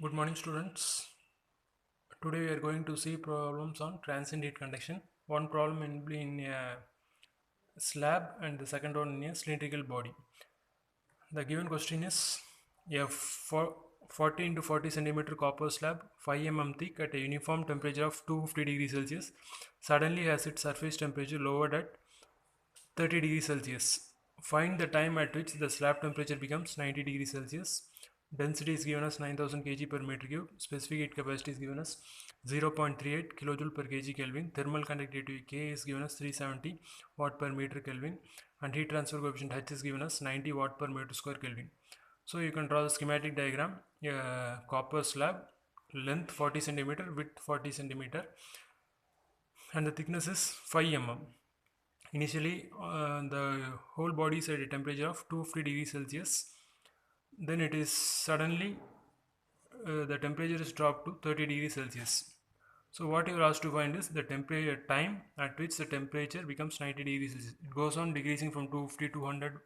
Good morning, students. Today we are going to see problems on transient heat conduction. One problem will be in a slab and the second one in a cylindrical body. The given question is a 40 into 40 centimeter copper slab 5 mm thick at a uniform temperature of 250 degrees Celsius suddenly has its surface temperature lowered at 30 degrees Celsius. Find the time at which the slab temperature becomes 90 degrees Celsius. Density is given as 9000 kg per meter cube. Specific heat capacity is given as 0.38 kilojoule per kg Kelvin. Thermal conductivity K is given as 370 watt per meter Kelvin. And heat transfer coefficient H is given as 90 watt per meter square Kelvin. So you can draw the schematic diagram. Copper slab, length 40 centimeter, width 40 centimeter, and the thickness is 5 mm. Initially, the whole body is at a temperature of 250 degrees Celsius. Then it is suddenly the temperature is dropped to 30 degrees Celsius. So what you are asked to find is the temperature time at which the temperature becomes 90 degrees Celsius. It goes on decreasing from 250 to 100,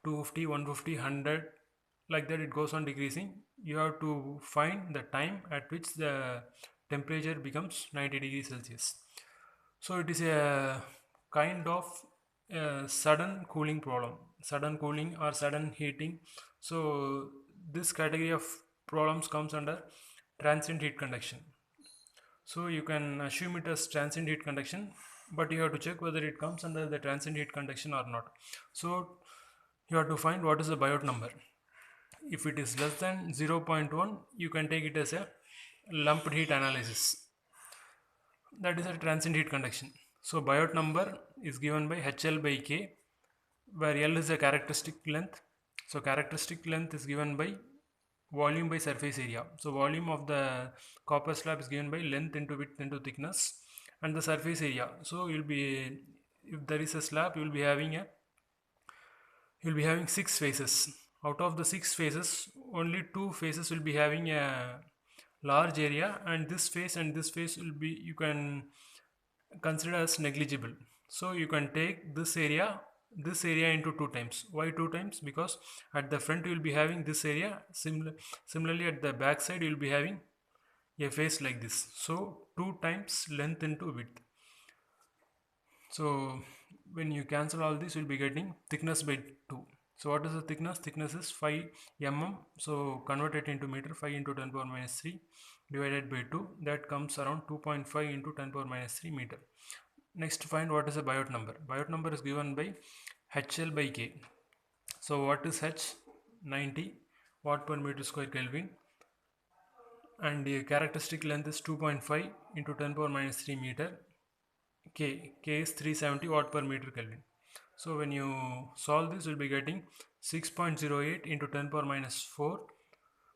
250, 150, 100, like that it goes on decreasing. You have to find the time at which the temperature becomes 90 degrees Celsius. So it is a kind of sudden cooling problem, sudden cooling or sudden heating. So this category of problems comes under transient heat conduction. So you can assume it as transient heat conduction, but you have to check whether it comes under the transient heat conduction or not. So you have to find what is the Biot number. If it is less than 0.1, you can take it as a lumped heat analysis. That is a transient heat conduction. So Biot number is given by HL by K, where L is a characteristic length. So characteristic length is given by volume by surface area. So volume of the copper slab is given by length into width into thickness and the surface area. So you'll be, if there is a slab, you'll be having 6 faces. Out of the 6 faces, only 2 faces will be having a large area, and this face will be, you can consider as negligible. So you can take this area into 2 times. Why 2 times? Because at the front you will be having this area, similarly at the back side you will be having a face like this. So 2 times length into width. So when you cancel all this, you'll be getting thickness by 2. So what is the thickness? Thickness is 5 mm. So convert it into meter. 5 into 10 power minus 3 divided by 2. That comes around 2.5 into 10 power minus 3 meter. Next, find what is the Biot number. Biot number is given by HL by K. So what is H? 90 watt per meter square Kelvin. And the characteristic length is 2.5 into 10 power minus 3 meter. K is 370 watt per meter Kelvin. So when you solve this, you'll be getting 6.08 into 10 power minus 4.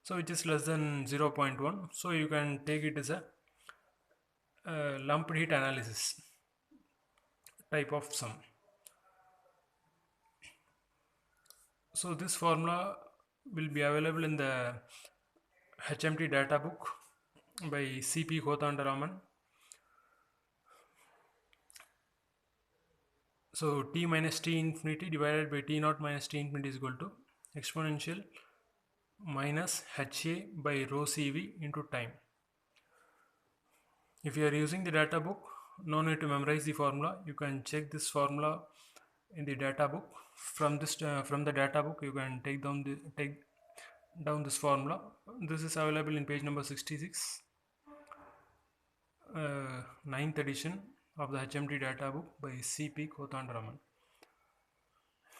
So which is less than 0.1. So you can take it as a lumped heat analysis type of sum. So this formula will be available in the HMT data book by C.P. Kothandaraman. So T minus T infinity divided by T naught minus T infinity is equal to exponential minus HA by rho CV into time. If you are using the data book, no need to memorize the formula. You can check this formula in the data book. From the data book, you can take down this formula. This is available in page number 66, 9th edition of the HMT data book by C.P. Kothandaraman.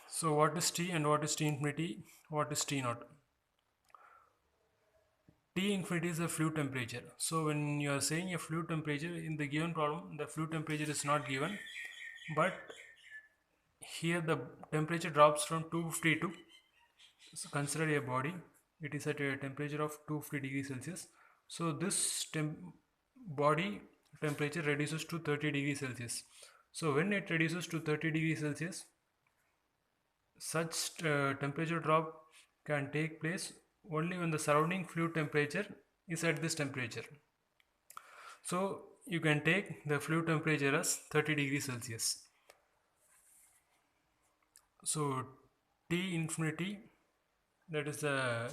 So what is T and what is T infinity? What is T naught? T infinity is the fluid temperature. So when you are saying a fluid temperature in the given problem, the fluid temperature is not given, but here the temperature drops from 250 to, so consider a body, it is at a temperature of 250 degrees Celsius. So this body temperature reduces to 30 degrees Celsius. So when it reduces to 30 degrees Celsius, such temperature drop can take place only when the surrounding fluid temperature is at this temperature. So you can take the fluid temperature as 30 degrees Celsius. So T infinity, that is the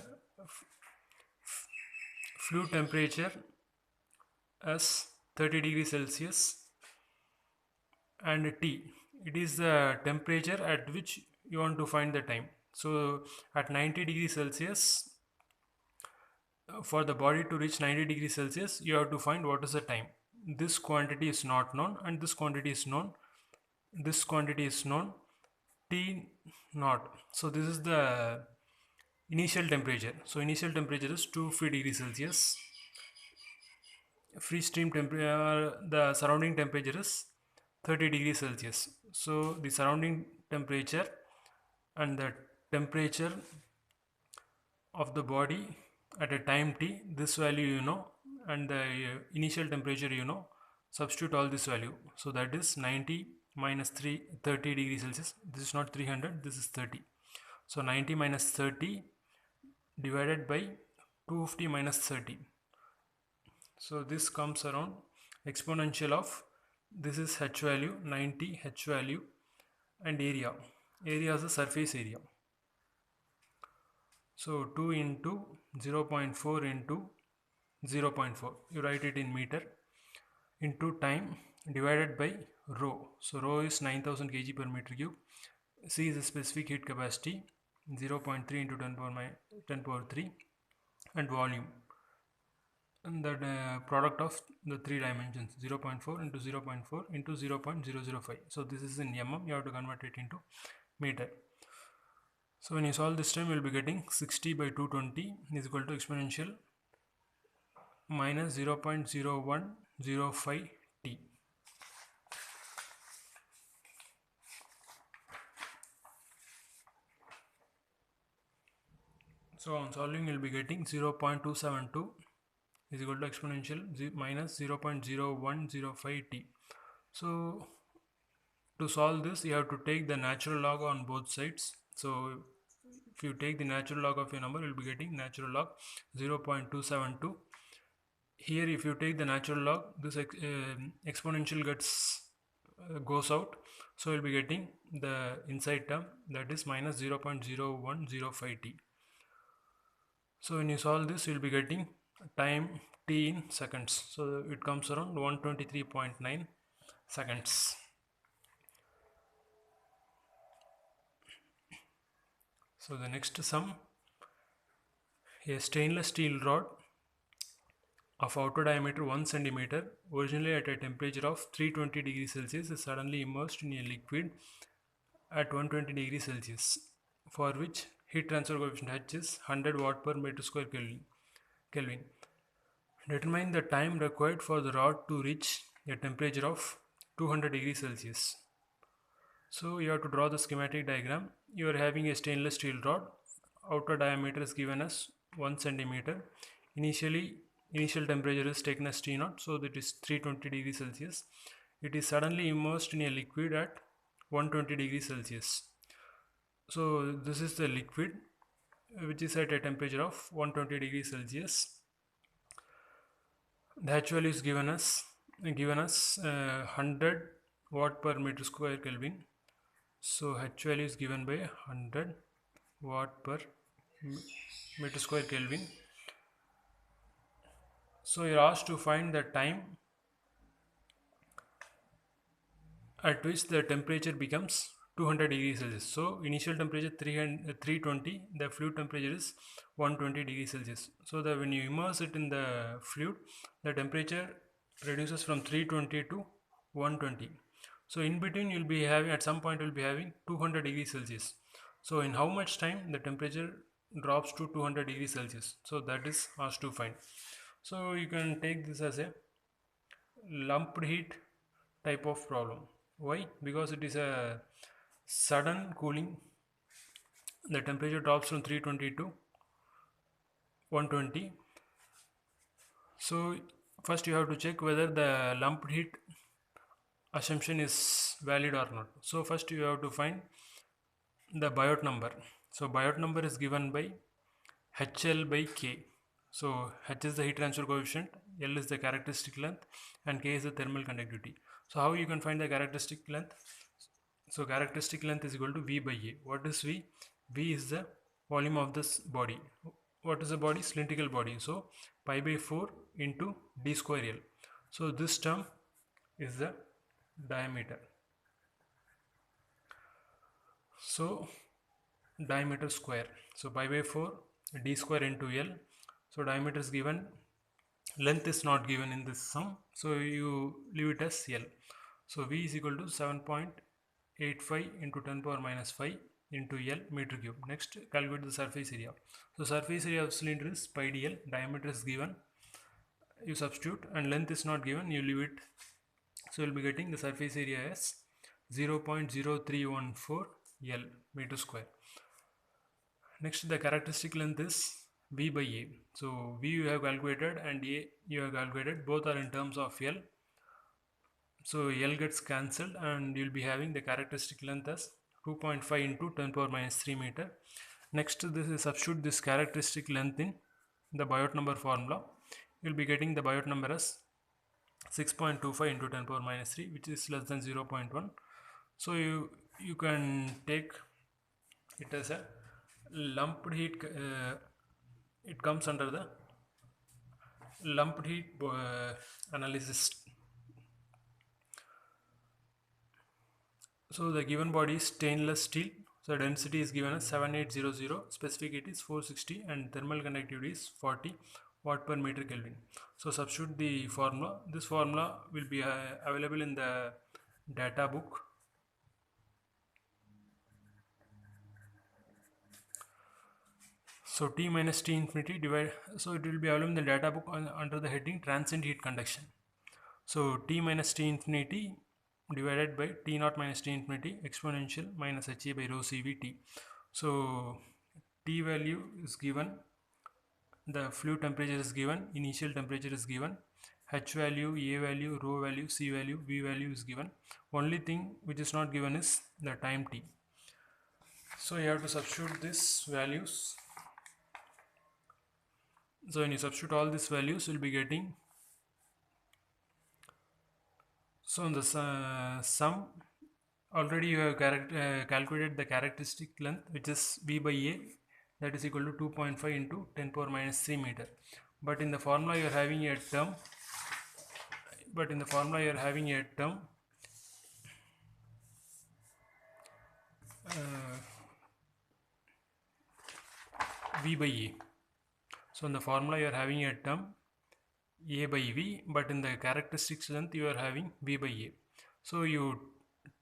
fluid temperature as 30 degrees Celsius, and T, it is the temperature at which you want to find the time. So at 90 degrees Celsius, for the body to reach 90 degrees Celsius, you have to find what is the time. This quantity is not known, and this quantity is known. This quantity is known, T naught. So this is the initial temperature. So initial temperature is 250 degrees Celsius. Free stream temperature, the surrounding temperature is 30 degrees Celsius. So the surrounding temperature and the temperature of the body at a time t, this value you know, and the initial temperature you know, substitute all this value. So that is 90 minus 30 degrees Celsius. This is not 300, this is 30. So 90 minus 30 divided by 250 minus 30. So this comes around exponential of, this is h value, 90 h value, and area. Area is the surface area. So 2 into 0.4 into 0.4, you write it in meter, into time divided by rho. So rho is 9000 kg per meter cube. C is the specific heat capacity, 0.3 into 10 power 3, and volume, and the product of the three dimensions, 0.4 into 0.4 into 0.005. So this is in mm, you have to convert it into meter. So when you solve this time, you will be getting 60 by 220 is equal to exponential minus 0.0105 t. So on solving, you will be getting 0.272 is equal to exponential minus 0.0105 t. So to solve this, you have to take the natural log on both sides. So if you take the natural log of your number, you will be getting natural log 0.272. Here if you take the natural log, this exponential goes out, so you'll be getting the inside term, that is minus 0.0105 t. So when you solve this, you'll be getting time t in seconds, so it comes around 123.9 seconds. So the next sum, a stainless steel rod of outer diameter 1 centimeter, originally at a temperature of 320 degrees Celsius, is suddenly immersed in a liquid at 120 degrees Celsius, for which heat transfer coefficient H is 100 watt per meter square Kelvin. Determine the time required for the rod to reach a temperature of 200 degrees Celsius. So you have to draw the schematic diagram. You are having a stainless steel rod. Outer diameter is given as 1 centimeter. Initial temperature is taken as T0, so that is 320 degrees Celsius. It is suddenly immersed in a liquid at 120 degrees Celsius. So this is the liquid which is at a temperature of 120 degrees Celsius. The H value is given us 100 watt per meter square Kelvin. So H value is given by 100 watt per meter square Kelvin. So you are asked to find the time at which the temperature becomes 200 degrees Celsius. So initial temperature 320, the fluid temperature is 120 degrees Celsius. So that when you immerse it in the fluid, the temperature reduces from 320 to 120. So in between, you'll be having, at some point you'll be having 200 degrees Celsius. So in how much time the temperature drops to 200 degrees Celsius? So that is asked to find. So you can take this as a lumped heat type of problem. Why? Because it is a sudden cooling. The temperature drops from 320 to 120. So first you have to check whether the lumped heat assumption is valid or not. So first you have to find the Biot number. So Biot number is given by HL by K. So H is the heat transfer coefficient, L is the characteristic length, and K is the thermal conductivity. So how you can find the characteristic length? So characteristic length is equal to V by A. What is V? V is the volume of this body. what is the body? Cylindrical body. So pi by 4 into d square L. So this term is the diameter. So diameter square. So pi by 4 d square into L. So diameter is given, length is not given in this sum, so you leave it as L. So V is equal to 7.85 into 10 power minus 5 into L meter cube. Next, calculate the surface area. So surface area of cylinder is pi dl, diameter is given, you substitute, and length is not given, you leave it. So you'll be getting the surface area as 0.0314 L meter square. Next, the characteristic length is V by A. So V you have calculated and A you have calculated, both are in terms of L. So L gets cancelled and you'll be having the characteristic length as 2.5 into 10 power minus 3 meter. Next, this is substitute this characteristic length in the Biot number formula. You'll be getting the Biot number as 6.25 into 10 power minus 3, which is less than 0.1. So you can take it as a lumped heat. It comes under the lumped heat analysis. So the given body is stainless steel. So density is given as 7800, specific heat is 460, and thermal conductivity is 40 watt per meter Kelvin. So substitute the formula. This formula will be available in the data book. So T minus T infinity divide. So it will be available in the data book under the heading transient heat conduction. So T minus T infinity divided by T naught minus T infinity exponential minus HA by rho CVT. So T value is given, the fluid temperature is given, initial temperature is given, H value, A value, rho value, C value, V value is given. Only thing which is not given is the time T. So you have to substitute these values. So when you substitute all these values, you will be getting. So in the sum, already you have calculated the characteristic length, which is V by A, that is equal to 2.5 into 10 power minus 3 meter. But in the formula you are having a term. V by A. So in the formula you are having a term A by V, but in the characteristic length you are having V by A. So you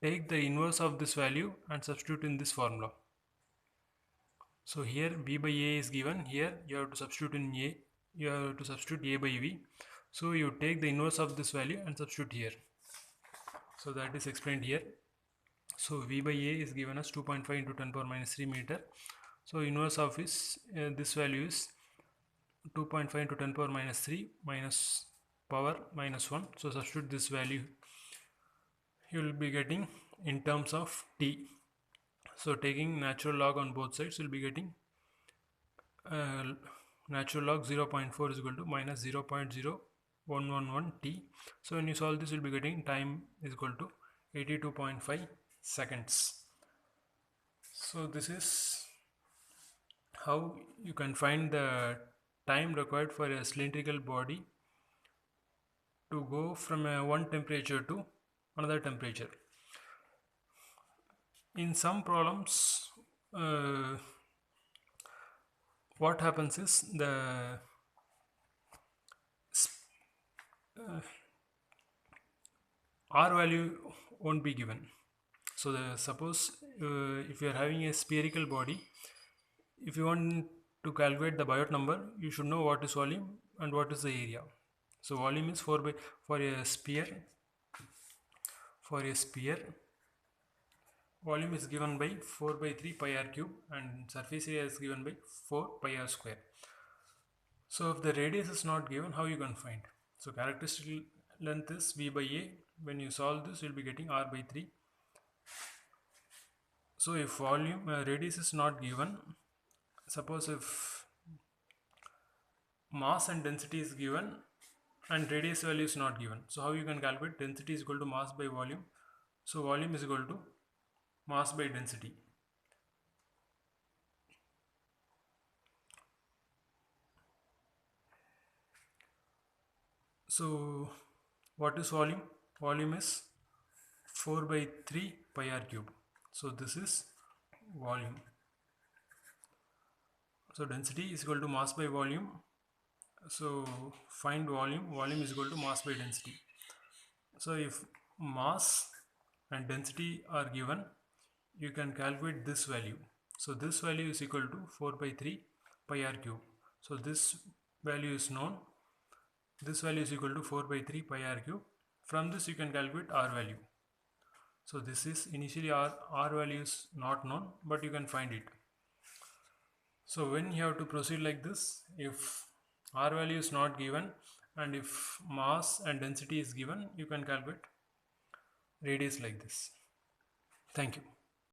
take the inverse of this value and substitute in this formula. So here V by A is given, here you have to substitute in A, you have to substitute A by V. So you take the inverse of this value and substitute here. So that is explained here. So V by A is given as 2.5 into 10 power minus 3 meter. So inverse of this value is 2.5 into 10 power minus 3 minus power minus 1. So substitute this value, you will be getting in terms of T. So taking natural log on both sides, you will be getting natural log 0.4 is equal to minus 0.0111 T. So when you solve this, you will be getting time is equal to 82.5 seconds. So this is how you can find the time required for a cylindrical body to go from one temperature to another temperature. In some problems, what happens is the R value won't be given. So suppose if you are having a spherical body, if you want to calculate the Biot number, you should know what is volume and what is the area. So volume is for a sphere. Volume is given by 4 by 3 pi r cube and surface area is given by 4 pi r square. So if the radius is not given, how you can find? So characteristic length is V by A. When you solve this, you will be getting R by 3. So if volume radius is not given, suppose if mass and density is given and radius value is not given, so how you can calculate? Density is equal to mass by volume. So volume is equal to mass by density. So what is volume? Volume is 4 by 3 pi r cube. So this is volume. So density is equal to mass by volume. So find volume. Volume is equal to mass by density. So if mass and density are given, you can calculate this value. So this value is equal to 4 by 3 pi r cube. So this value is known. This value is equal to 4 by 3 pi r cube. From this you can calculate r value. So this is initially r value is not known, but you can find it. So when you have to proceed like this, if r value is not given and if mass and density is given, you can calculate radius like this. Thank you.